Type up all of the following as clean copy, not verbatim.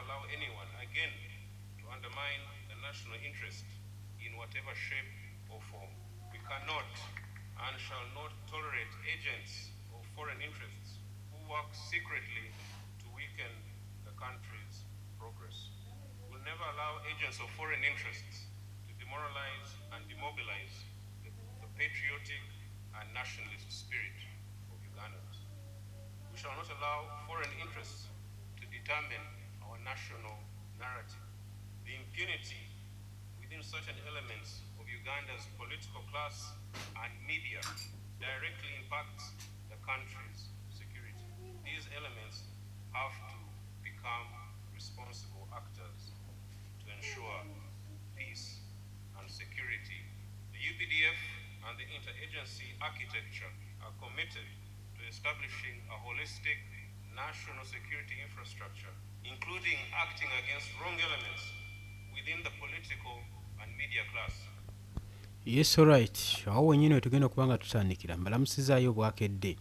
allow anyone, again, to undermine the national interest in whatever shape or form. We cannot and shall not tolerate agents of foreign interests who work secretly to weaken the country's progress. We will never allow agents of foreign interests to demoralize and demobilize the patriotic and nationalist spirit of Ugandans. We shall not allow foreign interests to determine our national narrative. The impunity within certain elements of Uganda's political class and media directly impacts the country's security. These elements have to become responsible actors to ensure peace and security. The UPDF and the interagency architecture are committed to establishing a holistic national security infrastructure, including acting against wrong elements within the political and media class. Yes, alright. Awo wenyine tugenda kubanga tutandikira mbalamusizaayo bwakedde.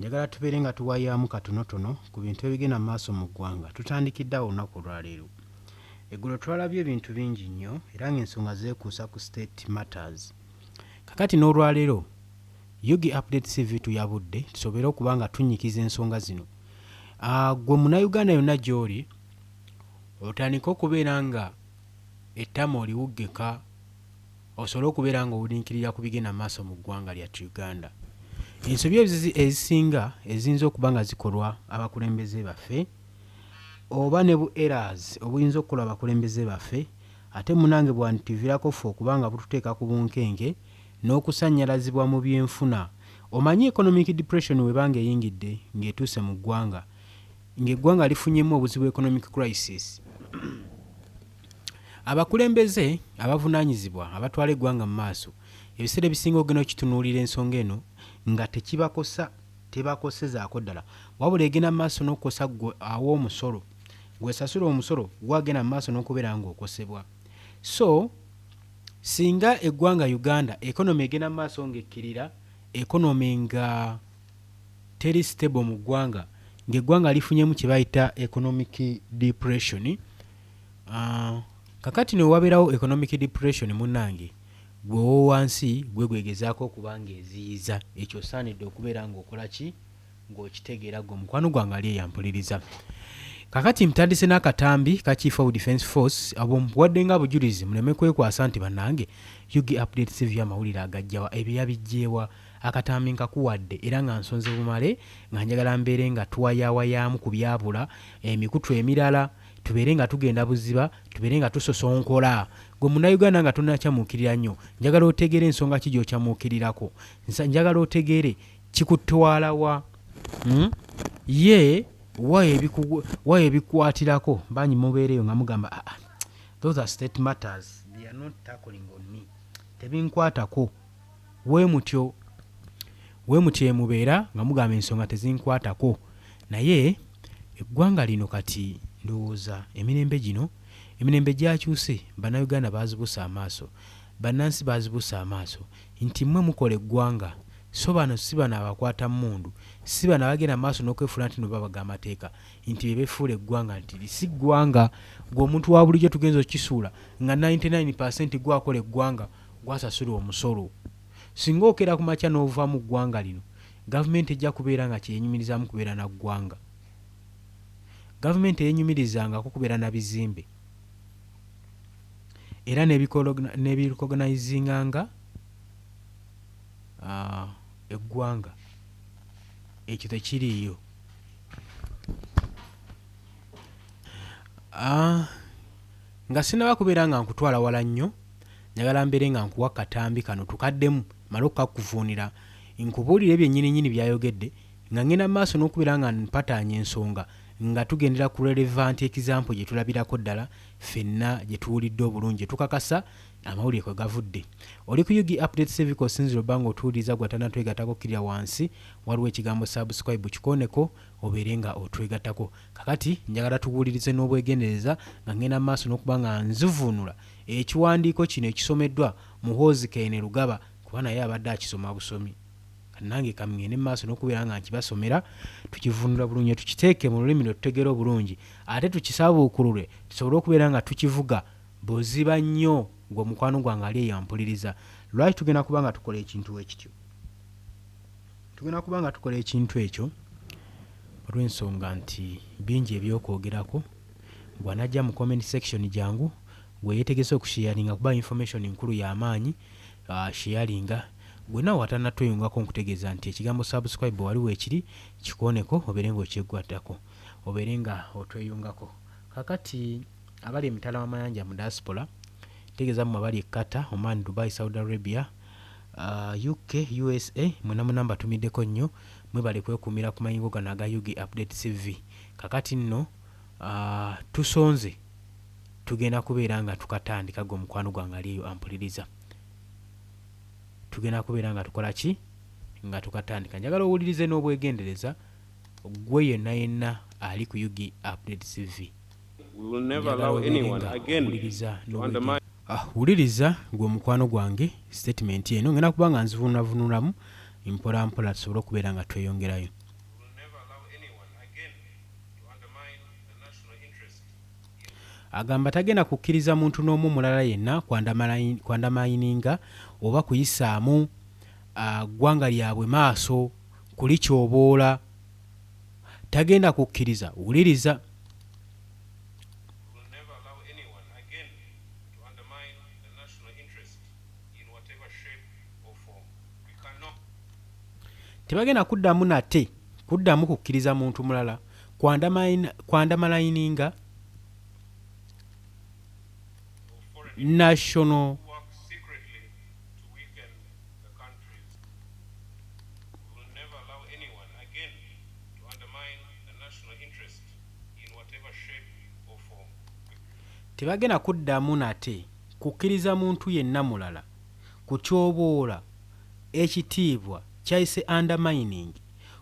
Njagala tubeere nga tuwayaamu katonotono ku bintu ebigenda mu maaso mu ggwanga. Tutandikidde awo olunaku olwaleero. Eggulo twalabye ebintu bingi nnyo era ng'ensonga zeekuusa ku state matters. Kakati n'olwaleero Yugi Update TV tuyabudde tusobole okuba nga tunnyikiza ensonga zino. Gwe munnayuganda yonna gy'oli otandika okubeera nga ettama oliwuggeka osobola okubeera nga owulinkirira ku bigenda mu maaso mu ggwanga lyattu Uganda. Ensobi ezisinga eziyinza okuba nga zikolwa abakulembeze baffe oba ne bu errors obuyinza okukola abakulembeze baffe ate munange bwantivirako ffe okuba nga bututeeka ku bunkenke n'okusannyalazibwa mu byenfuna. Omanyi economic depression webanga eyingidde ng'etuuse mu ggwanga ng'eggwanga lifunyemu obuzibu economic crisis. Abakulembeze abavunaanyizibwa abatwala eggwanga mu maaso ebiseera ebisinga ogenda okitunuulira ensonga eno nga tekibakosa tebakosezaako ddala wabula egenda mu maaso n'okukosa gwe awa omusolo gwesasula omusolo gwagenda mu maaso n'okubeera ng'okosebwa. So singa eggwanga Uganda economy egenda mu maaso ng'ekkirira economy nga teri stable mu ggwanga ng'eggwanga lifunyemu kye bayita economic depression. Kakati ne wabeerawo economic depression munnange gwe wansi gwe gwegezaako okuba ng'eziyiza ekyo saanidde okubeera ng'okola ki ng'okitegeera gwe mukwano gwange ali eyampuliriza. Kakati mtandise n'akatambi ka Chief of Defence Force abo mpuwadde nga bujulizi muleme kwekwasa nti bannange Yugi Update TV amawulire agajjawa ebyo yabijjeewa akatambi nkakuwadde era nga nsonze bumale nga njagala mbeere nga tuwayawayaamu ku byabula emikutu emirala tubeere nga tugenda buziba tubeere nga tusosonkola gwe munnayuganda nga tonnakyamuukirira nnyo njagala otegeere ensonga ki gy'okyamuukirirako njagala otegeere kikutwalawa ye wa ebikwatirako banyi mubeereyo nga mugamba those are state matters they are not tackling on me tebinkwatako we mutyo emubeera nga mugamba ensonga tezinkwatako naye eggwanga lino kati ndowooza emirembe gyakyuse bannayuganda bazibusa amaaso bannansi bazibusa amaaso nti mmwe mukola eggwanga so bano si bano abakwata mmundu si bano abagenda maaso n'okwefuula nti no babaga amateeka nti bebefuula eggwanga nti lisi ggwanga gw'omuntu wa bulijjo tugenza okukisuula nga 99% gwakola eggwanga gwasasula omusolo. Singa okera ku makya n'ova mu ggwanga lino gavumenti ejja kubeera nga kyenyumirizaamu kubeera na ggwanga. Gavumenti eyenyumirizangako kubeera na bizimbe era nebirecognizinganga eggwanga ekyo tekiriiyo. Nga sinaba kubeera nga nkutwala wala nnyo njagala mbeere nga nkuwa katambi kano tukaddemu mala okukakuvuunira nkubuulire byennyininyini byayogedde nga ngenda maaso n'okubeera nga mpataanya ensonga nga tugendera ku relevant example gye tulabirako ddala ffenna gye tuwulidde obulungi tukakasa amawulire kwe gavudde. Oli ku Yugi Update TV kosinziro banga otuwuliriza gwatana twegatako kirya wansi waliwo ekigambo subscribe kikoneko obeere nga otwegatako. Kakati njagala tuwulirize n'obwegendereza nga ngenda maaso n'okuba nga nzivuunula ekiwandiiko kino ekisomeddwa Muhoozi Kayine Lugaba kuba naye abadde akisoma busomi. nange kamngende maaso n'okubeera nga nkibasomera tukivunula bulungi tukiteeke mu lulimi lwetutegeera obulungi ate tukisaabuukulule tusobole okubeera nga tukivuga buziba nnyo gwe mukwano gwange ali eyampuliriza. Lwaki tugenda kuba nga tukola ekintu ekityo? Tugenda kuba nga tukola ekintu ekyo olw'ensonga nti bingi ebyokwogerako. Bw'anajja mu comment section jangu gwe yeetegese okusharinga kuba information nkulu y'amaanyi sharinga. Gwe nawe watanatweyungako nkutegeeza nti ekigambo subscribe waliwo ekiri kikooneko obeere nga okyeggwaddako obeere nga otweyungako. Kakati abali emitala w'amayanja mu diaspora tegeeza mu abali Qatar, Oman, Dubai, Saudi Arabia, UK, USA mwena munamba tumiddeko nnyo mwebale kwekuumira ku mayingo gano aga Yugi Update TV. Kakati nno tusonze tugenda kubeera nga tukatandika gwe mukwano gwange aliyo ampuliriza. Tugenda kubeera nga tukola ki nga tukatandika. Njagala owulirize n'obwegendereza gwe yenna ali ku Yugi Update TV. We will never allow anyone again to undermine. Wuliriza gwe mukwano gwange statement eno ngenda kuba nga nzivunavunulamu mpola mpola tusobole okubeera nga tweyongerayo. Agamba tagenda kukkiriza muntu n'omu mulala yenna kwandamayininga oba kuyisaamu ggwanga lyabwe maaso kulikyoboola. Tagenda kukkiriza. Wuliriza. Tebagenda kuddamu nate kuddamu kukkiriza muntu mulala kwandamalayininga national tebagenda kuddamu nate kukkiriza muntu yenna mulala kukyoboola ekitiibwa kyayise undermining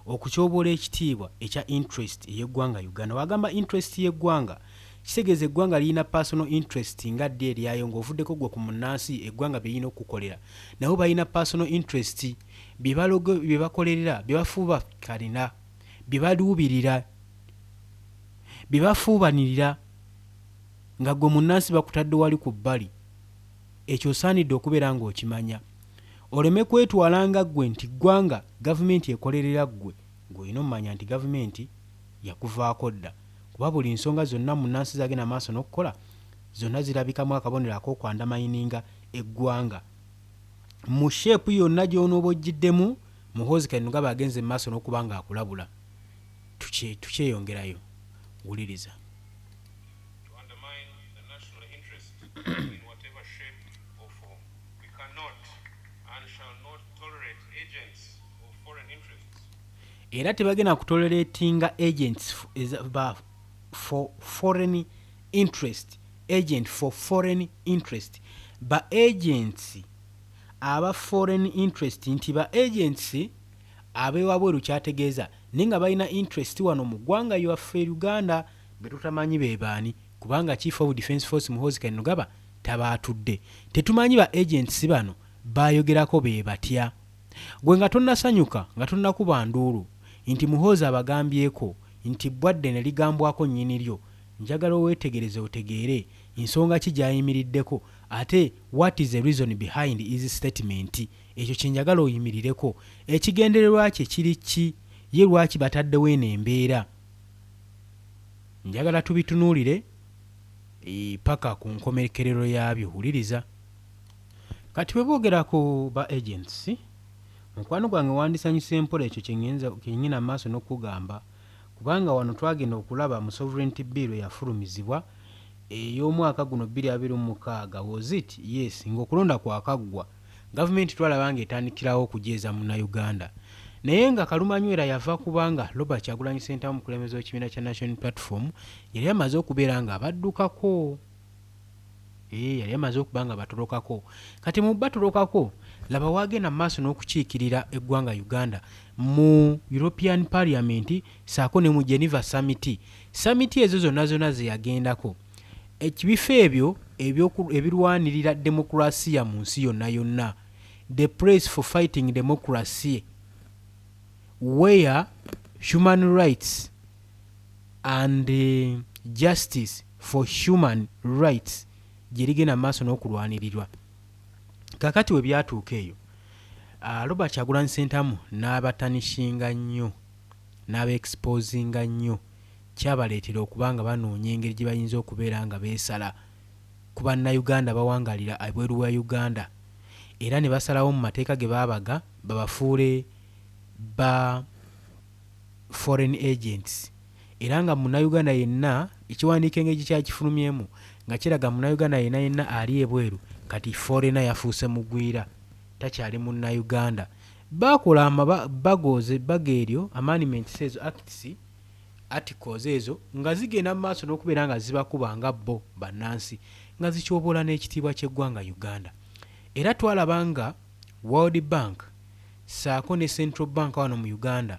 okukyoboola ekitiibwa ekya interest ey'eggwanga Uganda. Wagamba interest y'eggwanga kitegeeza eggwanga lirina personal interest nga ddi eryayo ng'ovuddeko gwe ku munnansi eggwanga bye lirina okukolera nabo balina personal interest bye bakolerera bye bafuuba kalina bye baluubirira bye bafuubanirira nga gwe munnansi bakutadde wali ku bbali. Ekyo osaanidde okubeera ng'okimanya oleme kwetwalanga ggwe nti ggwanga gavumenti ekolerera ggwe ng'olina omumanya nti gavumenti yakuvaako dda kuba buli nsonga zonna munnansi zagenda maaso n'okukola zonna zirabikamu akabonero ak'okwandamayininga eggwanga mu sheepu yonna gy'onooba oggiddemu. Muhoozi Kainerugaba agenze mu maaso n'okuba nga akulabula. Tukyeyongerayo. Wuliriza. Era tebagenda kutoleratinga agents for foreign interest. Agent for foreign interest. Ba agents aba foreign interest nti ba agents abewabweru kyategeeza ninga balina interest wano mu ggwanga lyaffe Uganda betutamanyi bebaani kubanga Chief of Defence Force Muhoozi Kainerugaba tabaatudde. Tetumanyi ba agents bano bayogerako be batya. Gwe nga tonnasanyuka nga tonnakuba nduulu nti Muhoozi abagambyeko nti bwadde ne ligambwako nnyini lyo. Njagala owetegereze otegeere ensonga ki gyayimiriddeko ate what is the reason behind his statement. Ekyo kyenjagala oyimirireko ekigendererwa kye kiri ki ye lwaki bataddewo eno embeera. Njagala tubitunuulire paka ku nkomekerero yaabyo. Wuliriza. Kati bwe boogerako ba agency mukwano gwange wandisanyusa empola ekyo kyennyina maaso n'okugamba kubanga wano twagenda okulaba mu sovereignty bill yafulumizibwa ey'omwaka guno 2026 was it? Yes, ng'okulonda kwakaggwa gavumenti twalaba ng'etandikirawo okujeeza munnayuganda naye nga Kalumanywera yava kubanga Robert Kyagulanyi Ssentamu omukulembeze w'ekibiina kya National Platform yali amaze okubeera nga abaddukako. Yali amaze okuba nga batolokako. Kati mu batolokako laba wagenda maaso n'okukiikirira eggwanga Uganda mu European Parliament saako ne mu Geneva Summit. Summit ezo zonna ze yagendako ekibifo ebyo ebirwanirira demokrasiya mu nsi yonna, the place for fighting democracy where human rights and justice for human rights gyerigenda maaso n'okulwanirirwa. Kakati we byatuuka eyo, Robert Kyagulanyi Ssentamu n'abatanishinga nnyo n'abeexposinga nnyo, kyabaleetera okuba nga banoonya engeri gye bayinza okubeera nga beesala ku bannayuganda bawangalira ebweru wa Uganda, era ne basalawo mu mateeka ge baabaga babafuule ba foreign agents, era nga munnayuganda yenna ekiwandiiko engeri kyakifulumyemu nga kiraga munnayuganda yenna ali ebweru kati foreigner yafuuse mugwira, takyali munnayuganda. Bakola bagoze bageeryo amendments ezo acts articles ezo nga zigenda mu maaso n'okubeera nga zibakuba nga bo bannansi nga zikyoboola n'ekitiibwa ky'eggwanga Uganda. Era twalaba nga World Bank saako ne Central Bank wano mu Uganda,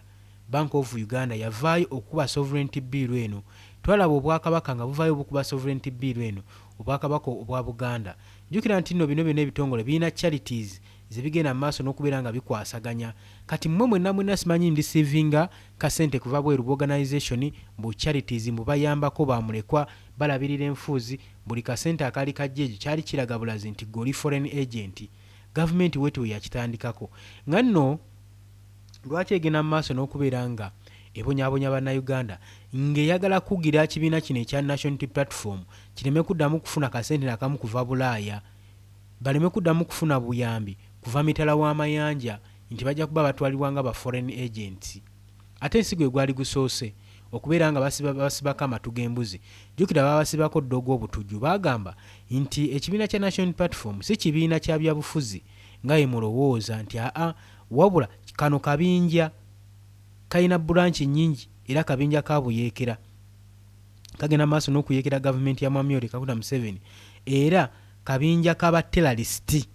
Bank of Uganda yavaayo okuba sovereignty bill eno. Twalaba obwakabaka nga buvaayo obukuba sovereignty bill eno, obwakabaka obwa Buganda. Jjukira nti nno bino byonna ebitongole birina charities zebigenda mu maaso n'okubeera nga bikwasaganya. Kati mmwe mwenna simanyi ndisiivinga kasente kuva bweru organization bu charities mbu bayambako bamulekwa balabirira enfuuzi, buli kasente akaali kajja ekyo kyali kiraga bulazi nti goli foreign agent. Gavumenti wetu yakitandikako nga nno lwaki egenda mu maaso n'okubeera nga ebonyaabonya bannayuganda ng'eyagala kugira kibiina kino ekya National Unity Platform kireme kuddamu kufuna kasente nakamu kuva Bulaaya, baleme kuddamu kufuna buyambi kuva mitala w'amayanja nti bajja kuba batwalibwa nga ba foreign agents. Ate ensigo egwali gusoose okubeera nga basibako amatu g'embuzi. Jjukira babasibako ddogo obutujju, bagamba nti ekibiina kya National Unity Platform si kibiina kya byabufuzi nga ye mulowooza nti wabula kano kabinja kalina bulanchi nnyingi era kabinja kabuyeekera, kagenda maaso n'okuyeekera gavumenti ya Mwami Yoweri Kaguta Museveni, era kabinja k'abaterrorist,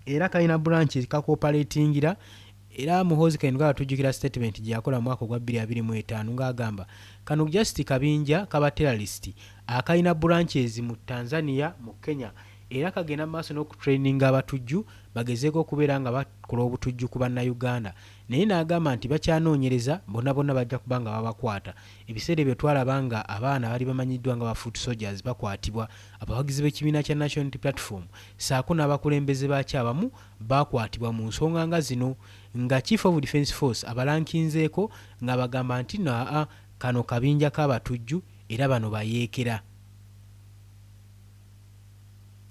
era kalina bulanchi kakooperatingira. Era Muhoozi Kainerugaba tujjukira statement gye yakola mu mwaka ogwa 2025 ng'agamba kano just kabinja k'abaterrorist akalina branches mu Tanzania, mu Kenya, era kagenda maaso n'okutraininga abatujju bagezeeko okubeera nga bakola obutujju ku bannayuganda. Naye n'agamba nti bakyanoonyereza, bonna bajja kuba nga babakwata. Ebiseera ebyo twalaba nga abaana bali bamanyiddwa nga ba foot soldiers bakwatibwa, abawagizi b'ekibiina kya National Unity Platform saako n'abakulembeze baakyo abamu bakwatibwa mu nsonga nga zino, nga Chief of Defence Force abalankinzeeko nga bagamba nti no kano kabinja k'abatujju era bano bayeekera.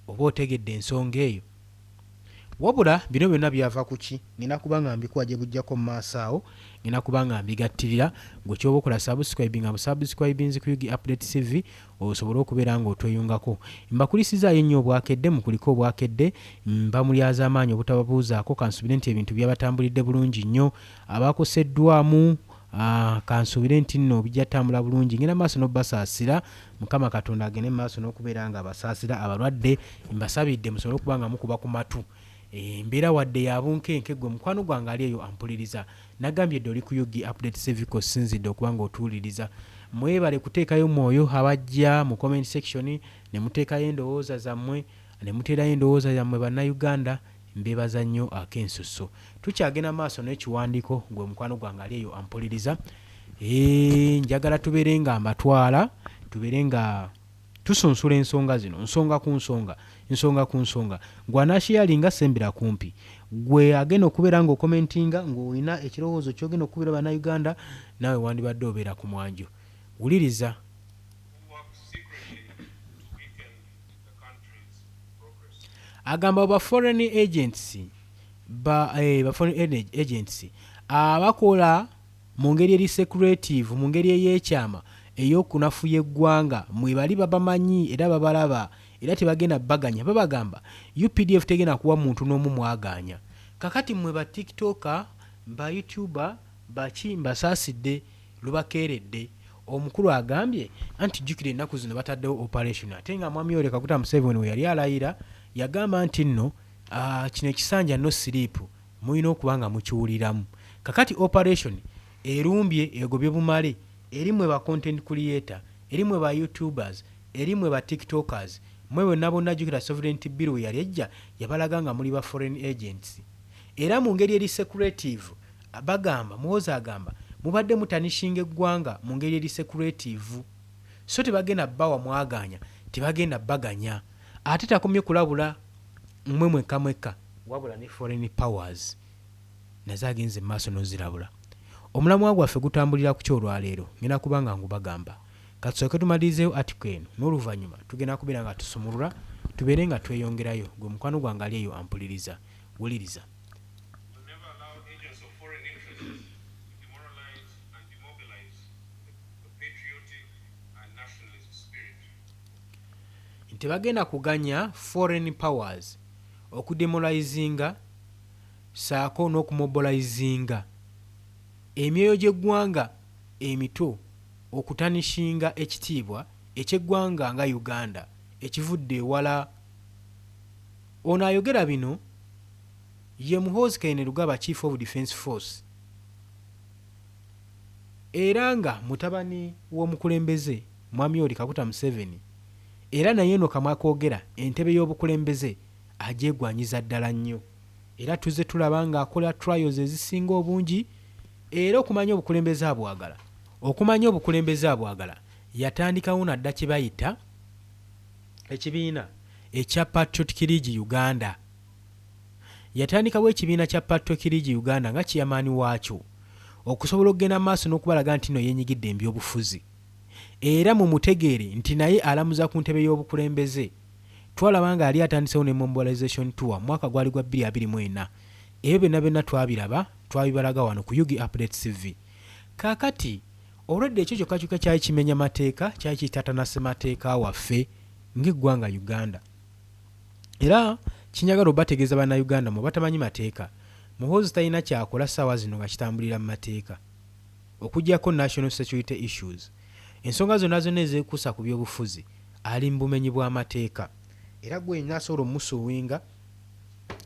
Oba otegedde ensonga eyo? Wabula bino byonna byava ku ki? Nina kuba nga mbikwaje bujjako mu maaso awo, nina kuba nga mbigattirira. Gwe ky'oba okola subscribe nga musubscribinzi ku Yugi Update TV osobole okubeera nga otweyungako. Mbakulisizaayo nnyo obwakedde, mukuliko obwakedde, mbamulyaza amaanyi obutababuuzaako, kansubire nti ebintu byabatambulidde bulungi nnyo. Abakoseddwamu kansubire nti nno bijja tambula bulungi, ngenda maaso n'obasaasira. Mukama Katonda agende maaso n'okubeera nga abasaasira. Abalwadde mbasabidde musobole okuba nga mukuba ku matu. Mbeera wadde yabunkenke gwe mukwano gwange ali eyo ampuliriza. Nagambye dde oli ku Yugi Update TV ko sinzidde okuba nga otuwuliriza. Mwebale kuteekayo mwoyo abajja mu comment section ne muteekayo endowooza zammwe, ne muteerayo endowooza zammwe bannayuganda. Mbeebaza nnyo ak'ensusso. Tukyagenda maaso n'ekiwandiiko gwe mukwano gwange ali eyo ampuliriza. Njagala tubeere nga mbatwala, tubeere nga tusunsula ensonga zino, nsonga ku nsonga. Gwe anaashiyalinga sembera kumpi. Gwe agenda okubeera nga okomentinga ng'olina ekirowoozo ky'ogenda okubira bannayuganda, naawe wandibadde obeera ku mwanjo. Wuliriza. Agamba ba foreign agents abakola mu ngeri eri secretive, mu ngeri ey'ekyama ey'okunafuya eggwanga, mwebali babamanyi era babalaba era tebagenda baganya. Babagamba UPDF tegenda kuwa muntu n'omu mwaganya. Kakati mwe ba TikToker, ba YouTuber, baki mbasaasidde lubakeeredde. Omukulu agambye anti jjukira ennaku zino bataddewo operation, ate nga Mwami Yoweri Kaguta Museveni we yali alayira yagamba nti nno kino ekisanja no sleep mulina okuba nga mukiwuliramu. Kakati operation erumbye egobye bumale, erimwe ba content creator, erimwe ba YouTubers, erimwe ba TikTokers, mwewe nabo najjukira sovereignty bill yali ejja yabalaga nga muli ba foreign agents. Era mu ngeri eri secretive bagamba muhoozi agamba mubadde mutanishinga eggwanga mu ngeri eri secretive so tebagenda bbawa mwaganya tebagenda baganya ate takomye kulabula mmwe mwekka wabula ne foreign powers nazo agenze maaso n'ozirabula. Omulamwa gwaffe gutambulira ku kyolwaleero ngenda kubanga ngubagamba katusooke tumalirizeyo article eno n'oluvannyuma tugenda kubeera nga tusumulula tubeere nga tweyongerayo gwe mukwano gwange ali eyo ampuliriza wuliriza. Will never allow agents of foreign interests to demoralize and demobilize the patriotic and nationalist spirit. Nti bagenda kuganya foreign powers okudemoralizinga saako n'okumobilizinga emyoyo gy'eggwanga emito okutanishinga ekitiibwa eky'eggwanga nga Uganda ekivudde ewala. Ono ayogera bino ye Muhoozi Kainerugaba Chief of Defence Force era nga mutabani w'omukulembeze Mwami Yoweri Kaguta Museveni era naye eno kamwa koogera entebe y'obukulembeze agyegwanyiza ddala nnyo era tuzze tulaba ng'akola trials ezisinga obungi era okumanya obukulembeze abwagala yatandikawo nadda kye bayita ekibiina ekya Patriotic League Uganda. Yatandikawo ekibiina kya Patriotic League Uganda nga kiyamaani waakyo okusobola okugenda maaso n'okubalaga nti no yeenyigidde ebyobufuzi era mu mutegeere nti naye alamuza ku ntebe y'obukulembeze. Twalaba nga ali atandisewo ne mobilization tour mwaka gwali gwa 2024 ebyo byonna twabiraba twabibalaga wano ku Yugi Update TV. Kaakati olwedde ekyo kyokka kyali kimenya mateeka kyali kitatana ssemateeka waffe ng'eggwanga Uganda era kinyagala obategeeza bannayuganda mu batamanyi mateeka Muhoozi talina kyakola ssaawa zino nga kitambulira mu mateeka okuggyako national security issues. Ensonga zonna ezeekuusa ku byobufuzi ali mu bumenyi bw'amateeka era gwe naasobola omusuuwinga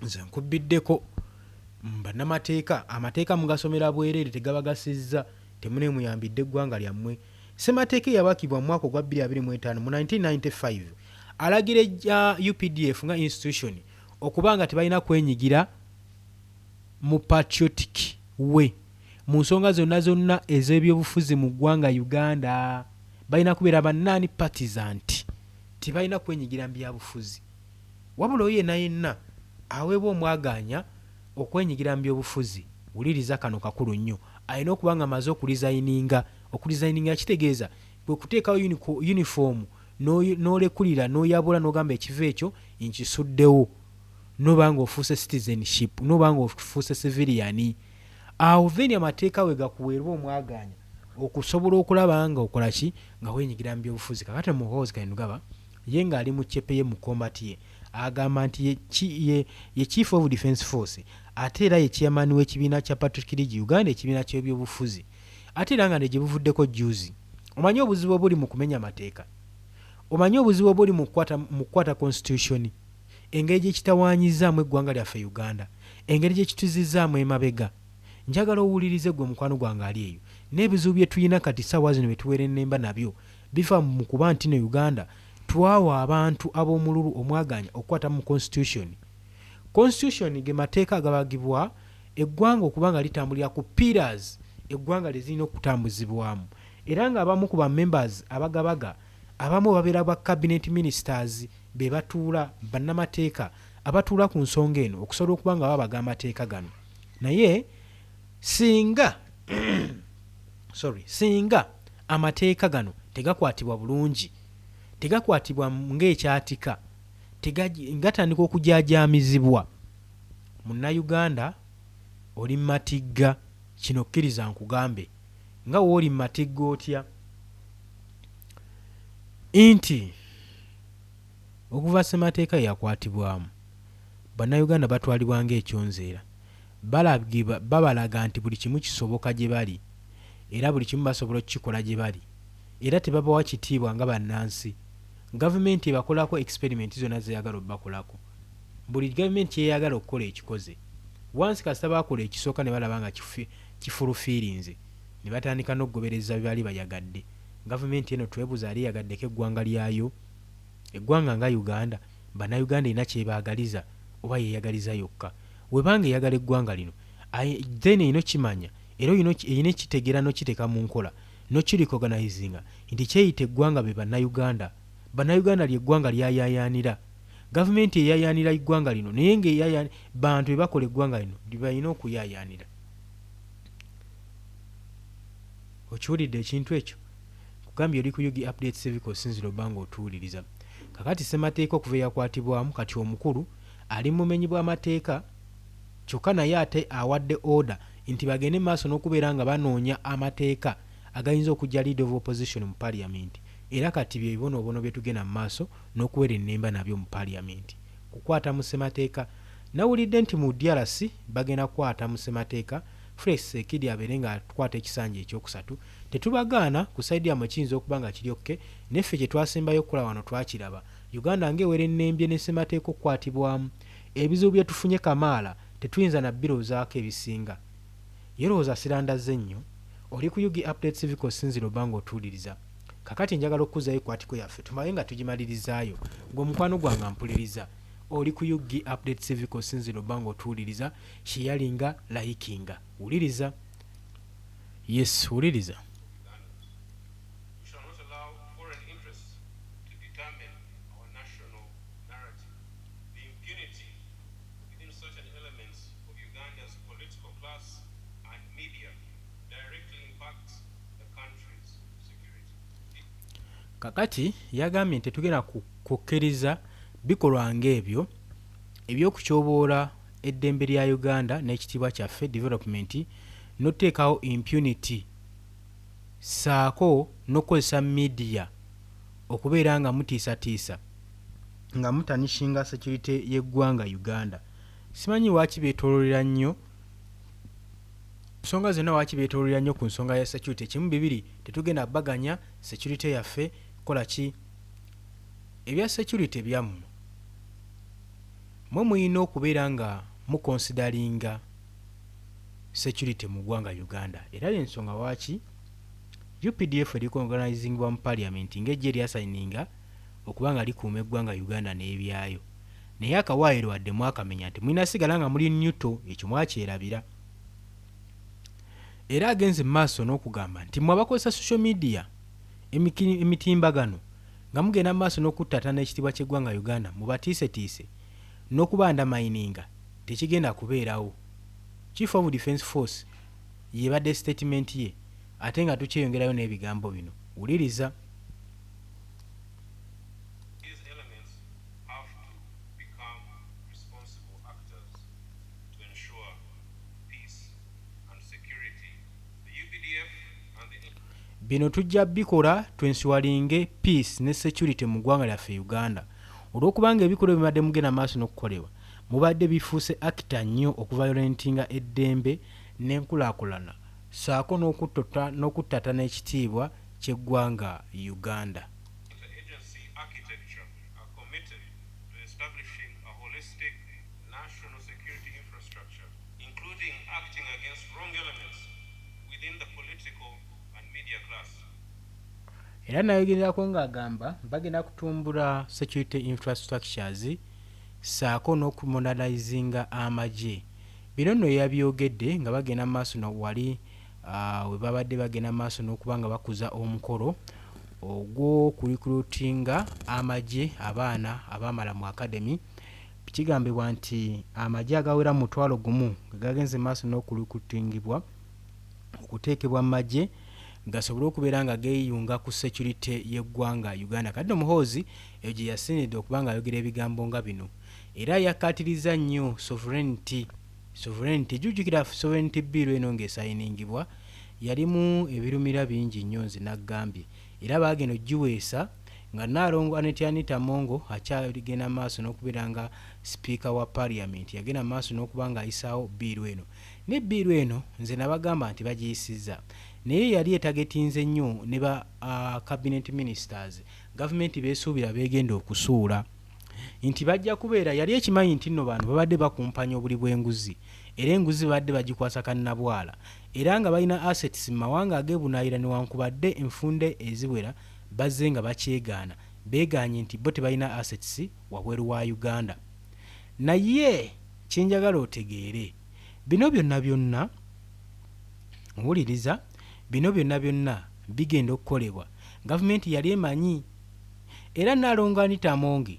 nze nkubbiddeko bannamateeka amateeka mugasomera bwereere tegabagasizza temuneemuyambidde eggwanga lyammwe. Ssemateeka eyabakibwa mu mwaka ogwa 2025 mu 1995 alagira UPDF nga institution okuba nga tebalina kwenyigira mu patriotic we mu nsonga zonna ez'ebyobufuzi mu ggwanga Uganda. Balina kubeera bannani partisan tebalina kwenyigira mu byabufuzi wabula oyo yenna aweebwa omwaganya okwenyigira mu byobufuzi wuliriza kano kakulu nnyo alina okuba nga amaze okulizayininga kitegeeza bwe kuteekawo uniform n'olekulira n'oyabula n'ogamba ekiva ekyo nkisuddewo n'oba nga ofuuse citizenship n'oba nga ofuuse civilian awo then amateeka we gakuweerwa omwaganya okusobola okulaba nga okola ki nga weenyigira mu byobufuzi. Kakati Muhoozi Kainerugaba ye ng'ali mu ccepe ye mu kombati ye agamba nti ye Chief of Defence Force ate era ye chairman w'ekibiina kya Patriotic League Uganda ekibiina ky'ebyobufuzi ate era nga ne gye buvuddeko juzi. Omanyi obuzibu obuli mu kumenya amateeka, omanyi obuzibu obuli mu kukwata constitution, engeri gye kitawaanyizaamu eggwanga lyaffe Uganda, engeri gye kituzizaamu emabega. Njagala owulirize gwe mukwano gwange ali eyo n'ebizibu bye tulina kati ssaawa zino bye tuweera ennemba nabyo biva mu kuba nti no Uganda twawa abantu ab'omululu omwaganya okukwata mu constitution ge mateeka agabagibwa eggwanga okuba nga litambulira ku pillars eggwanga lye zirina okutambuzibwamu era nga abamu ku members abagabaga abamu babeera ba cabinet ministers be batuula bannamateeka abatuula ku nsonga eno okusobola okuba nga babaga amateeka gano naye singa amateeka gano tegakwatibwa bulungi tegakwatibwa ng'ekyatika gatandika okujaajaamizibwa munnayuganda oli matigga kino kkiriza nkugambe nga wooli matigga otya nti okuva ssemateeka yakwatibwamu bannayuganda batwalibwa ng'ekyonzeera babalaga nti buli kimu kisoboka gye bali era buli kimu basobola okukikola gye bali era tebabawa kitiibwa nga bannansi. Gavumenti ebakolako experiment zonna zeyagala obbakolako buli gavumenti yeyagala okukola ekikoze wansi kasita bakola ekisooka ne balaba nga kifulufiirinze ne batandika n'okugobereza bye bali bayagadde. Gavumenti eno twebuuza ali yagaddeko eggwanga lyayo eggwanga nga Uganda bannayuganda erina kyebaagaliza oba yeyagaliza yokka webanga eyagala eggwanga lino then ino kimanya era ino ekitegera n'okiteeka mu nkola n'okiricognizinga nti kyeyita eggwanga be bannayuganda. Bannayuganda ly'eggwanga lyayaayaanira, gavumenti eyaayaanira eggwanga lino, naye bantu be bakola eggwanga lino balina okuyaayaanira. Okiwulidde ekintu ekyo? Kugambye oli ku Yugi Update Civic osinzira obba ng'otuwuliriza. Kakati ssemateeka okuva eyakwatibwamu kati omukulu ali mumenyi bw'amateeka, kyokka naye ate awadde order nti bagende maaso n'okubeera nga banoonya amateeka agayinza okujja leader of opposition mu parliament, era kati bye bibonoobono bye tugenda mu maaso n'okuwera ennemba nabyo mu parliament. Kukwata mu ssemateeka, nawulidde nti mu DRC bagenda kukwata mu ssemateeka Fresh Sekidi abeere nga akwata ekisanja ekyokusatu. Tetubagaana ku saidi yamwe kiyinza okuba nga kiri okke, neffe gye twasembayo okukola wano twakiraba. Uganda ng'ewera ennembye ne ssemateeka okukwatibwamu. Ebizibu bye tufunye kamaala tetuyinza na birowoozaako ebisinga. Yerowooza sirandaze nnyo. Oli ku Yugi Update Civic osinzira obba ng'otuwuliriza. Kakati njagala okuzaayo ekwatiko yaffe tumaye nga tugimalirizaayo ng'omukwano gwange ampuliriza. Oli ku Yugi Update Civic osinzira obba ng'otuwuliriza, sharinga, likinga. Wuliriza. Yes, wuliriza. We shall not allow foreign interests to determine our national narrative. The impunity within certain elements of Uganda's political class and media directly impacts the country's security. Kakati yagambye nti tetugenda kukkiriza bikolwa ng'ebyo eby'okutyoboola eddembe lya Uganda n'ekitiibwa kyaffe development n'oteekawo impunity saako n'okukozesa media okubeera nga mutiisatiisa nga mutanishinga security y'eggwanga Uganda. Simanyi waaki beetooloolera nnyo nsonga zonna, waaki beetooloolera nnyo ku nsonga ya security. Kimu bibiri, tetugenda baganya security yaffe kola ki ebya security byammwe mwe muyina okubeera nga mukonsidalinga security mu ggwanga Uganda. Era y'ensonga waaki UPDF erikonganizingibwa mu parliament ng'ejje eryasayininga okuba nga likuuma eggwanga Uganda n'ebyayo, naye akawaayiro wadde mwakamenya nti mulina sigala nga muli nyuto, ekyo mwakyerabira. Era agenze mu maaso n'okugamba nti mwe abakozesa social media emitimbagano nga mugenda mu maaso n'okuttatana ekitiibwa ky'eggwanga Uganda mubatiisetiise n'okubandamayininga, tekigenda kubeerawo. Chief of Defence Force yebadde statement ye, ate nga tukyeyongerayo n'ebigambo bino. Wuliriza. These elements have to become responsible actors to ensure peace and security. The UPDF and the bino tujja bikola twensiwalinge peace ne security mu ggwanga lyaffe Uganda. Olw'okubanga ebikolwa bibadde mugenda maaso n'okukolebwa mubadde bifuuse akita nnyo okuviolentinga eddembe n'enkulaakulana saako n'okuttatana ekitiibwa ky'eggwanga Uganda. interagency architecture are committed to establishing a holistic national security infrastructure, including acting against wrong elements within the political and media class. Era nayogererako ng'agamba bagenda kutumbula security infrastructures saako n'okumonalizinga amagye. Bino nno yabyogedde nga bagenda maaso wali we babadde bagenda maaso n'okuba nga bakuza omukolo ogw'okulikulutinga amagye abaana abaamala mu academy. Kigambibwa nti amagye agawera mu 1,000 gagenze maaso n'okulikulutingibwa okuteekebwa mu magye gasobole okubeera nga geeyunga ku security y'eggwanga Uganda. Kadde Muhoozi eyo gye yasinidde okuba nga ayogera ebigambo nga bino, era yakkaatiriza nnyo sovereignty. Jujjukira sovereignty bill eno ng'esayiningibwa yalimu ebirumira bingi nnyo nze naggambye, era baagenda ogiweesa nga Nnaalongo Anita Mongo akyagenda maaso n'okubeera nga speaker wa parliament yagenda maaso n'okuba nga ayisaawo bill eno. Ne bill eno nze nabagamba nti bagiyisizza, naye yali etagetinze nnyo ne ba cabinet ministers gavumenti beesuubira beegenda okusuula nti bajja kubeera, yali ekimanyi nti nno bantu babadde bakumpanya obuli bw'enguzi, era enguzi babadde bagikwasa kannabwala, era nga balina assets mu mawanga ag'ebunaayira newankubadde enfunde eziwera bazze nga bakyegaana, beeganye nti bo tebalina assets wabweru wa Uganda. Naye kyenjagala otegeere bino byonna owuliriza bino byonna bigenda okukolebwa gavumenti yali emanyi era Nnaalongo Anita Among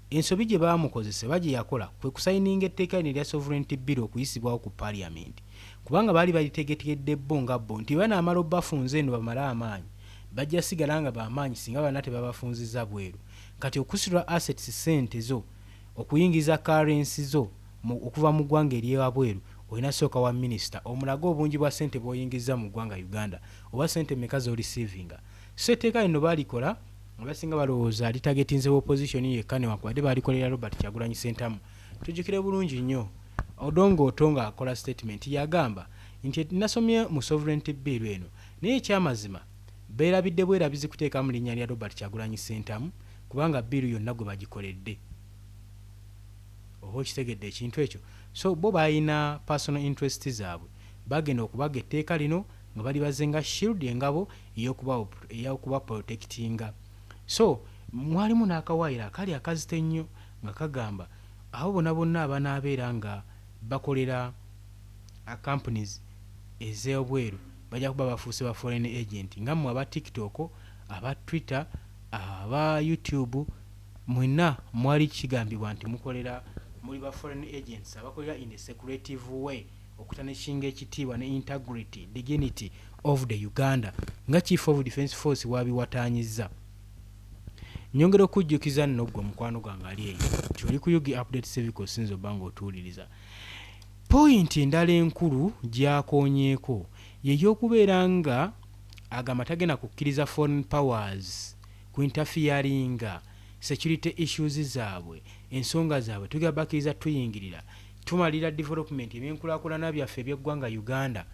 ensobi gye baamukozesa bagye yakola kwe kusayininga etteeka lino erya sovereignty bill okuyisibwawo ku parliament kubanga baali balitegetegedde bo nga bo nti banaamala obbafunza eno bamale amaanyi bajja sigala nga bamaanyi singa bana tebabafunziza bweru kati okusirwa assets sente zo okuyingiza currency zo okuva mu ggwanga eryewabweru olina sooka wa minisita omulaga obungi bwa sente bw'oyingiza mu ggwanga Uganda oba sente meka z'oreceiving so etteeka lino baalikola abasinga balowooza litagetinzewo opposition yekka newankubadde baalikolera Robert Kyagulanyi Ssentamu tujjukire bulungi nnyo Odongo Otonga akola statement yagamba nti nasomye mu sovereignty bill eno naye ekyamazima beerabidde bwerabizi kuteeka mu linnya lya Robert Kyagulanyi Ssentamu kubanga bill yonna gwe bagikoledde oba okitegedde ekintu ekyo so bo balina personal interest zaabwe bagenda okubaga etteeka lino nga bali bazenga shield engabo ey'okuba protectinga so mwalimu n'akawaayiro akali akazito ennyo nga kagamba abo bonna abanaabeera nga bakolera companies ez'obweru bajja kuba bafuuse ba foreign agent nga mmwe aba TikTok aba Twitter aba YouTube mwenna mwali kigambibwa nti mukolera muli ba foreign agents abakolera in a secretive way okutanishinga ekitiibwa ne integrity dignity of the Uganda nga Chief of Defence Force wabiwatanyizza nyongera okujjukiza nno gwe mukwano gwange ali eyo kyoli ku Yugi Update Civic Sinzo bango otuuliriza point endala enkulu gyakonyeeko yeyokubeera nga agamba tagenda kukkiriza foreign powers ku interferinga security issues zaabwe ensonga zaabwe tugabakkiriza tuyingirira tumalira development ebyenkulaakulana byaffe eby'eggwanga Uganda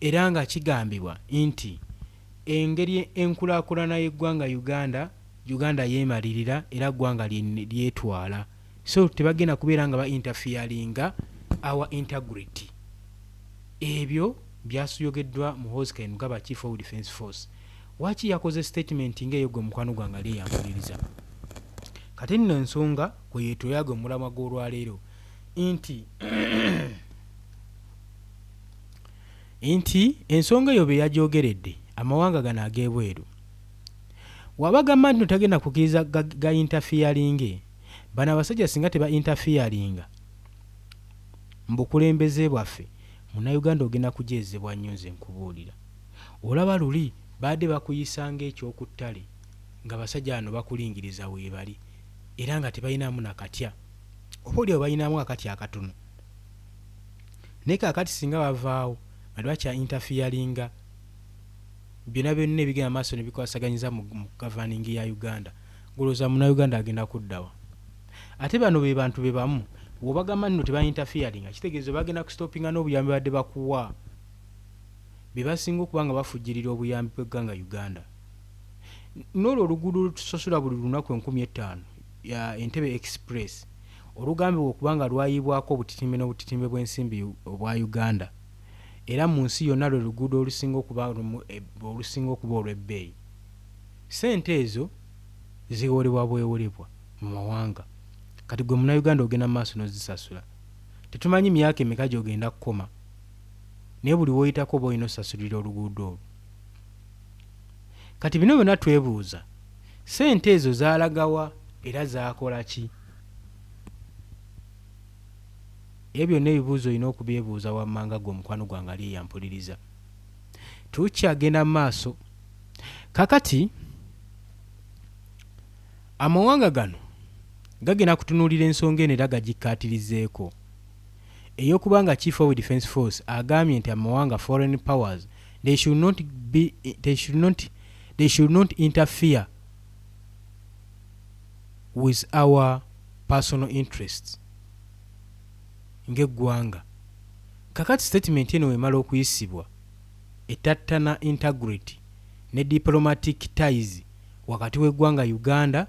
era nga kigambibwa nti engeri enkulaakulana y'eggwanga Uganda yeemalirira era ggwanga lyetwala so tebagenda kubeera nga ba interferinga our integrity ebyo byasuyogeddwa mu Hosken Mugaba Chief of Defence Force waki yakoze statement ng'eyo gwe mukwano gwange ali yampuliriza kati nno ensonga kwe yeetoyaga omulama gw'olwaleero nti ensonga eyo be yagyogeredde amawanga gano ag'ebweru wabagamba nti tagenda kukkiriza ga interferinge bano abasajja singa teba interferinga mbukulembeze bwaffe Munnayuganda ogenda kujeezebwa nnyo nze nkubuulira olaba luli badde bakuyisanga ekyokuttale nga basajja bano bakulingiriza weebali era nga tebalinamu nakatya oba oli balinamu akatya akatono naye kaakati singa bavaawo nga tebakya interferinga byonna ebigenda maaso ne bikwasaganyiza mu governing ya Uganda ngolooza Munnayuganda agenda kuddawa ate bano be bantu be bamu wobagamba nno teba interferinga kitegeezo bagenda kustopinga n'obuyambi badde bakuwa be basinga okuba nga bafujjirira obuyambi bw'eggwanga Uganda n'olwo oluguudo lutusasula buli lunaku 5,000 ya Entebbe Express olugambibwa okuba nga lwayibwako obutitimbe n'obutitimbe bw'ensimbi obwa Uganda era mu nsi yonna lwe luguudo olusinga okuba olw'ebbeeyi sente ezo ziwolebwa bwewolebwa mu mawanga kati gwe Munnayuganda ogenda mu maaso n'ozisasula tetumanyi myaka emeka gy'ogenda kukoma naye buli woyitako oba olina osasulira oluguudo olwo kati bino byonna twebuuza sente ezo zaalagawa era zaakola ki ebyo n'ebibuuzo olina okubyebuuza wammanga gwe omukwano gwange ali yampuliriza tukyagenda mu maaso kakati amawanga gano gagenda kutunuulira ensonga eno era gagikkaatirizeeko ey'okubanga Chief of Defence Force agambye nti amawanga foreign powers they should not interfere with our personal interests ng'eggwanga kakati statement eno wemala okuyisibwa etattana integrity ne diplomatic ties wakati w'eggwanga Uganda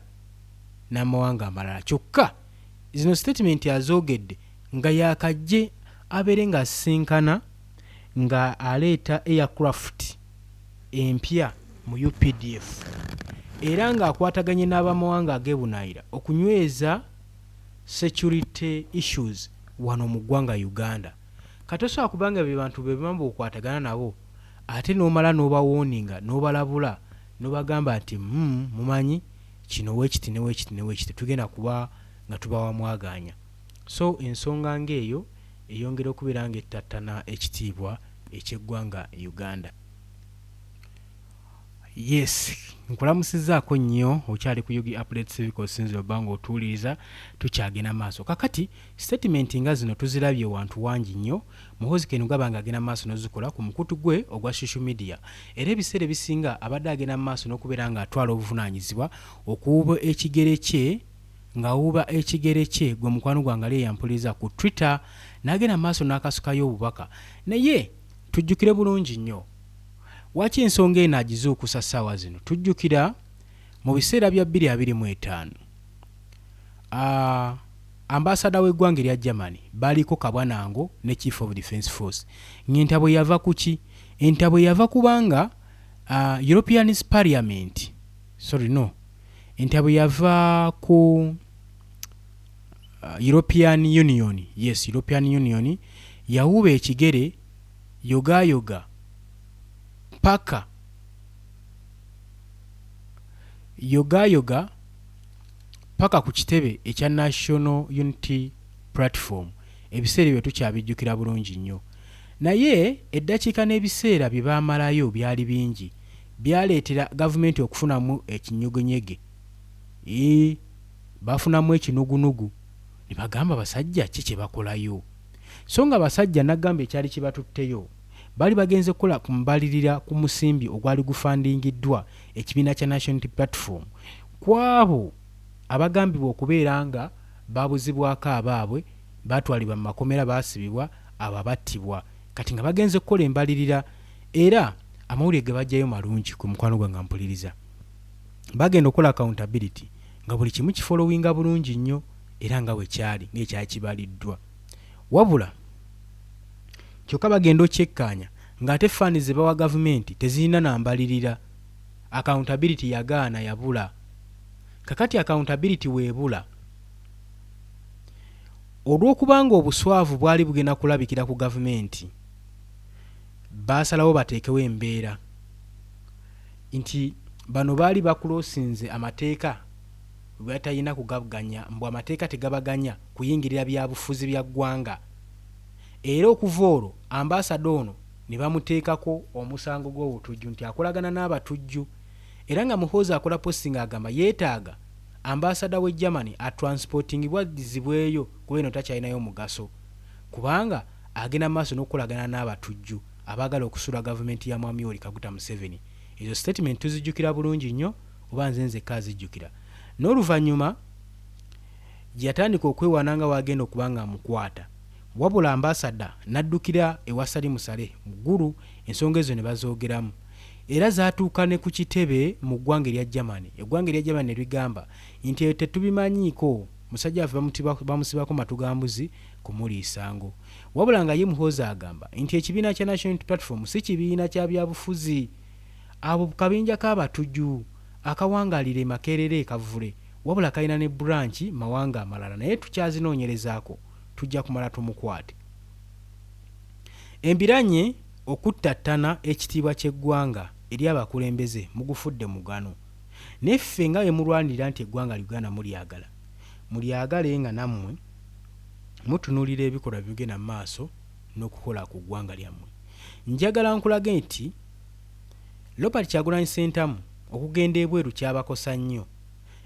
n'amawanga amalala kyokka zino statement azoogedde nga yakajje abeere nga asinkana nga aleeta aircraft empya mu UPDF era ng'akwataganye n'abamawanga ag'ebunaayira okunyweza security issues wano mu ggwanga Uganda katosobola kubanga be bantu be bamba okwatagana nabo ate n'omala n'obawoninga n'obalabula n'obagamba nti mumanyi kino weekiti ne weekiti ne weekiti tugenda kuba nga tubawamwaganya. So ensonga ng'eyo eyongera okubeera ng'ettattana ekitiibwa eky'eggwanga Uganda. Yes, nkulamusizaako nnyo okyali ku Yugi Update Civic osinzira obbanga otuuliriza tukyagenda maaso. Kakati statement nga zino tuzirabye wantu wangi nnyo muhozi keno gaba ng'agenda maaso n'ozikola ku mukutu gwe ogwa social media. Era ebiseera ebisinga abadde agenda maaso n'okubeera ng'atwala obuvunaanyizibwa okuwuba ekigere kye ng'awuba ekigere kye gwe mukwano gwange ali eyampuliriza ku Twitter n'agenda maaso n'akasukayo obubaka. Naye tujjukire bulungi nnyo waki ensonga eno agizuukusa ssaawa zino. Tujjukira mu biseera bya 2025 ambasada w'eggwanga erya Germany baliko Kabwanango ne Chief of Defence Force. Ng'entabwe yava ku ki? Entabwe yava kubanga European Parliament entabwe yava ku European Union. Yes, European Union yawuba ekigere yoga paka ku kitebe ekya National Unity Platform. Ebiseera bye tukyabijjukira bulungi nnyo. Naye eddakiika n'ebiseera bye baamalayo byali bingi, byaleetera gavumenti okufunamu ekinyugunyege. Bafunamu ekinugunugu ne bagamba basajja kye bakolayo. So nga basajja nagamba ekyali kibatutteyo bali bagenze kukola kumbalirira ku musimbi ogwali gufandingiddwa ekibiina kya National Unity Platform kwabo abagambibwa okubeera nga babuzibwako abaabwe batwalibwa mu makomera baasibibwa ababattibwa. Kati nga bagenze kukola embalirira era amawulire ge bajjayo malungi ku mukwano gwe nga mpuliriza. Bagenda okukola accountability nga buli kimu kifolowinga bulungi nnyo era nga bwe kyali ng'ekyali kibaliddwa. Wabula kyokka bagenda okyekkaanya ng'ate fani ze bawa gavumenti tezirina nambalirira. Accountability yagaana yabula. Kakati accountability weebula olw'okubanga obuswavu bwali bugenda kulabikira ku gavumenti, baasalawo bateekewo embeera nti bano baali bakulosinze amateeka bwebatalina kugaganya, mbw amateeka tegabaganya kuyingirira byabufuzi bya ggwanga. Era okuva olwo ambasada ono ne bamuteekako omusango gw'obutujju nti akolagana n'abatujju. Era nga Muhoozi akola posting agamba yeetaaga ambasada w'e Germany atransportingibwa addizibweyo kuba eno takyalinayo mugaso, kubanga agenda maaso n'okukolagana n'abatujju abaagala okusula gavumenti ya Mwami Yoweri Kaguta Museveni. Ezo statement tuzijjukira bulungi nnyo, oba nze nzekka azijjukira. N'oluvannyuma yatandika okwewaana nga wagenda okuba nga amukwata. Wabula ambasada naddukira ewa Sali Musale muggulu, ensonga ezo ne bazoogeramu. Era zaatuuka ne ku kitebe mu ggwanga erya Germany. Eggwanga erya Germany ne ligamba nti tetubimanyiiko, musajja waffe bamusibako matugambuzi kumuliisango. Wabula nga ye Muhoozi agamba nti ekibiina kya National Unity Platform si kibiina kya byabufuzi. Abo kabinja k'abatujju akawangaalira Makerere Kavule, wabula kalina ne branch mawanga amalala, naye tukyazinoonyerezaako, tujja kumala tumukwate. Embiranye okuttattana ekitiibwa ky'eggwanga eri abakulembeze mugufudde mugano. Neffe nga bwe mulwanirira nti eggwanga Uganda mulyagale nga nammwe mutunuulira ebikolwa bigenda mu maaso n'okukola ku ggwanga lyammwe. Njagala nkulage nti Robert Kyagulanyi Ssentamu okugenda ebweru kyabakosa nnyo,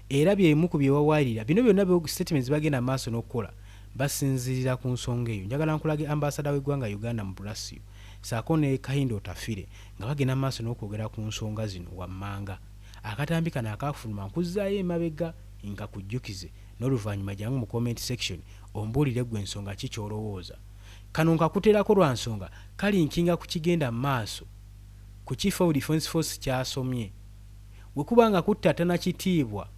era byemu ku byewawaayirira. Bino byonna statements bagenda mu maaso n'okukola basinzirira ku nsonga eyo. Njagala nkulage ambasada w'eggwanga Uganda mu Bulasio saako ne Kahindo Tafire nga bagenda mu maaso n'okwogera ku nsonga zino wammanga. Akatambi kano akafuluma nkuzzaayo emabega nga kujjukize, n'oluvannyuma jangu mu comment section ombuulire gwe ensonga ki ky'olowooza. Kano nkakuteerako lwa nsonga kali nkinga ku kigenda mu maaso ku Chief of Defence Force kyasomye. Bwe kuba nga kuttattana kitiibwa,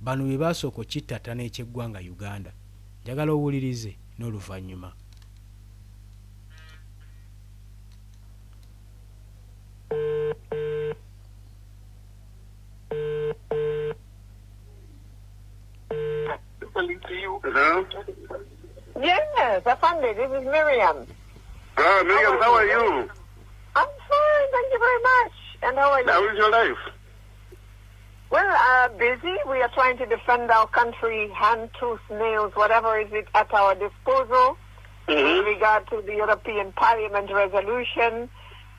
bano be baasooka okkittattana eky'eggwanga Uganda. Njagala owulirize n'oluvannyuma. Hello? Yes, Afande, this is Miriam. Miriam, how are you? I'm fine, thank you very much. And how are you? How is your life? Well, busy. We are trying to defend our country, hand, tooth, nails, whatever is it at our disposal. With regard to the European Parliament resolution.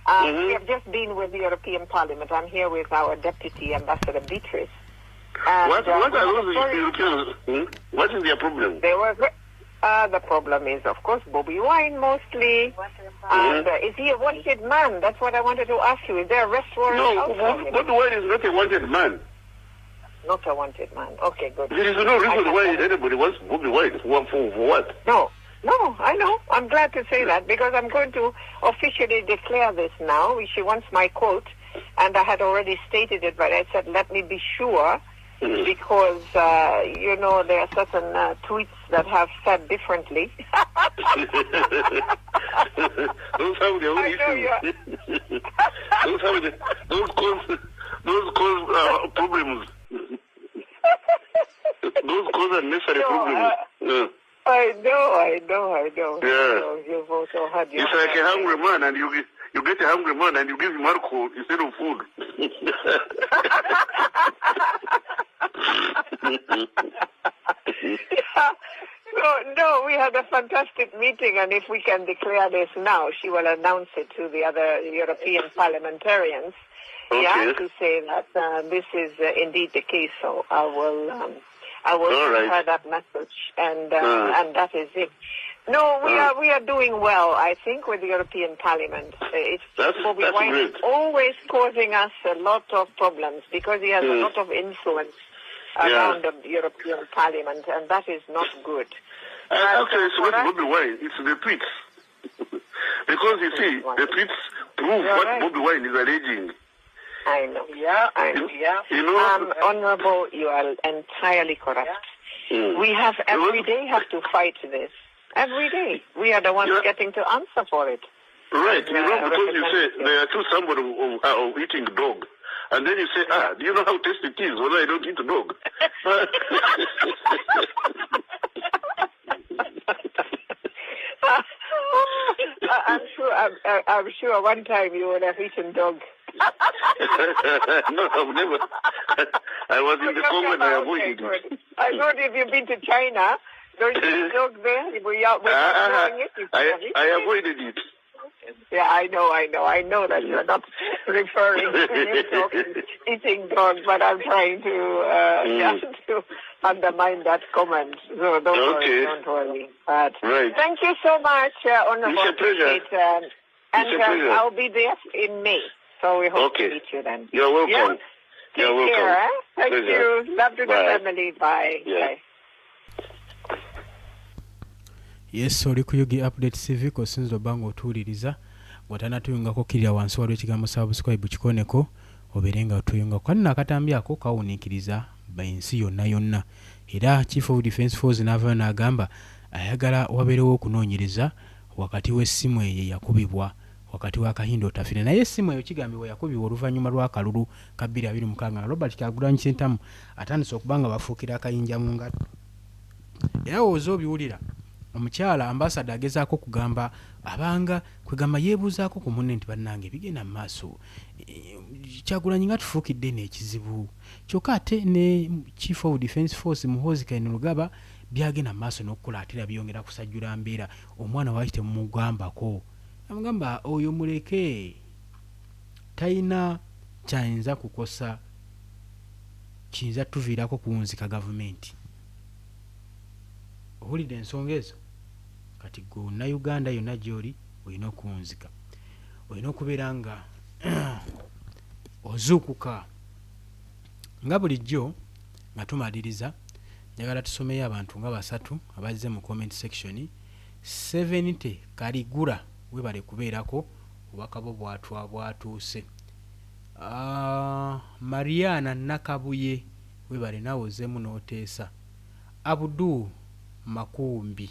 We have just been with the European Parliament. I'm here with our Deputy Ambassador Beatrice. And, What are those Europeans? What is their problem? The problem is, of course, Bobby Wine mostly. And is he a wanted man? That's what I wanted to ask you. Is there a arrest warrant? No, Bobby Wine is not a wanted man. Not a wanted man. Okay, good. There is no reason why anybody wants Bobby Wine. For what? No, I know. I'm glad to say that because I'm going to officially declare this now. She wants my quote, and I had already stated it, but I said, let me be sure, because, there are certain tweets that have said differently. Those have their own issues. Those cause problems. Those cause unnecessary problems. I know. Yeah. You've also had your... It's like a hungry man, and you get a hungry man, and you give him alcohol instead of food. No, we had a fantastic meeting, and if we can declare this now, she will announce it to the other European parliamentarians. Okay. Yeah, to say that this is indeed the case. So I will send her that message, and that is it. No, we are doing well, I think, with the European Parliament. It's Bobby Wine is always causing us a lot of problems because he has a lot of influence around the European Parliament, and that is not good. Actually, it's not Bobby Wine, it's the tweets. Because you see, the tweets prove what Bobby Wine is alleging. I know. Yeah. Honorable, you are entirely correct. We have every day have to fight this. Every day. We are the ones getting to answer for it. Right. Because you say they are accused somebody of eating dog. And then you say, do you know how tasty it is? Well, I don't eat dog. I'm sure one time you would have eaten dog. No, I've never. I was in the Congo and I avoided it. I know if you've been to China, don't you eat dog there? I avoided it. Yeah, I know that you're not referring to eating dog, but I'm trying to undermine that comment. So don't worry. But thank you so much, Honorable. It's a pleasure. I'll be there in May. So we hope to meet you then. You're welcome. Yeah? Take care. Thank you. Love to the family. Bye. Yeah. Bye. Yes, oli ku Yugi Update CV ko sinzo bango otuuliriza ng'otanatuyungako kirira wansi waliwo ekigambo subscribe kikoneko obeerenga otuyunga kano akatambi ako kawuniikiriza ensi yonna era Chief of Defence Force n'avaayo n'agamba ayagala wabeerewo okunoonyereza wakati w'essimu eyo yakubibwa wakati wa Kahindo Tafire naye essimu eyo kigambibwa yakubibwa oluvannyuma lw'akalulu ka 2026 nga Robert Kyagulanyi Ssentamu atandise okubanga bafuukira akayinja mu ngatto era wooza obiwulira omukyala ambassador agezaako kugamba abanga kwegamba yeebuuzaako ku munne nti bannange bigenda mu maaso Kyagulanyi nga tufuukidde n'ekizibu kyokka ate ne Chief of Defence Force Muhoozi Kainerugaba byagenda mu maaso n'okukola ate byongera kusajjula mbeera omwana waaki temumugambako amugamba oyo muleke talina kyayinza kukosa kiyinza tuviirako kuwunzika gavumenti owulidde ensonga ezo kati gonna Uganda yonna gy'oli olina okuwunzika olina okubeera nga ozuukuka nga bulijjo nga tumaliriza njagala tusomeyo abantu nga 3 abazze mu comment section 70 Kaligula webale kubeerako obubaka bwo bwatuuse Mariana Nakabuye webale nawe ozemu n'oteesa Abdu Makumbi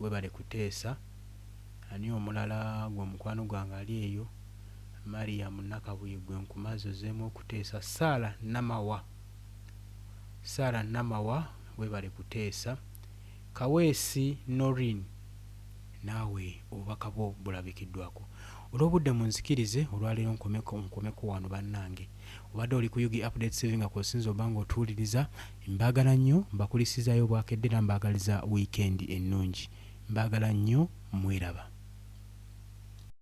webale kuteesa ani omulala gwe mukwano gwange ali eyo Mariam Nakabuye gwe nkumazi ozemu okuteesa Sara Namawa webale kuteesa Kaweesi Norin naawe obubaka bwo bulabikiddwako. Olw'obudde munzikirize olwaleero nkomeko wano bannange. Obadde oli ku Yugi Update 7 nga kosinza oba ng'otuwuliriza, mbaagala nnyo, mbakulisizaayo bwakedde era mbaagaliza wiikendi ennungi. Mbaagala nnyo, mweraba.